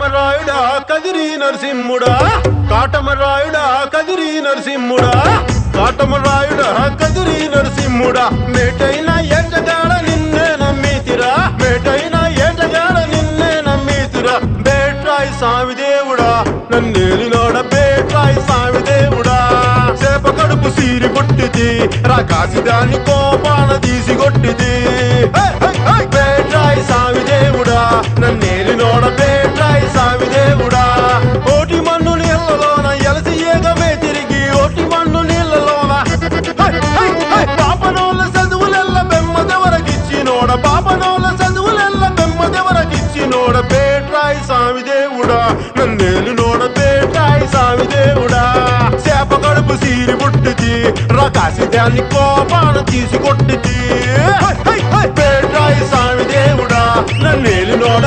కాటమరాయుడా కదిరి నరసింహుడా కాటమరాయుడా కదిరి నరసింహుడా కాటమరాయుడా కదిరి నరసింహుడా మేటైన ఏటగాడ నిన్నే నమ్మితిరా మేటైన ఏటగాడ నిన్నే నమ్మితిరా బేట్రాయి స్వామి దేవుడా నన్నేలినోడ బేట్రాయి స్వామి దేవుడా చేప కడుపు సీరి కొట్టిది రాకాసి దాన్ని కోపాన తీసి కొట్టిది బేట్రాయి స్వామి దేవుడా నన్నేలినోడ బేట్రాయి స్వామి దేవుడా ఓటి మన్ను నీళ్ళలోన ఎలసి ఏగమే తిరిగి ఓటి మన్ను నీళ్ళలోన పాపనోళ్ళ చదువులెల్ల బెమ్మదెవరకిచ్చినోడ పాపనోళ్ళ చదువులెల్ల బెమ్మదెవరకిచ్చినోడ బేట్రాయి స్వామి దేవుడా నన్నేలినోడ బేట్రాయి స్వామి దేవుడా చేప కడుపు సీరి పుట్టిది రాకాసి దాన్ని కోపాన తీసి కొట్టిది బేట్రాయి స్వామి దేవుడా నన్నేలినోడ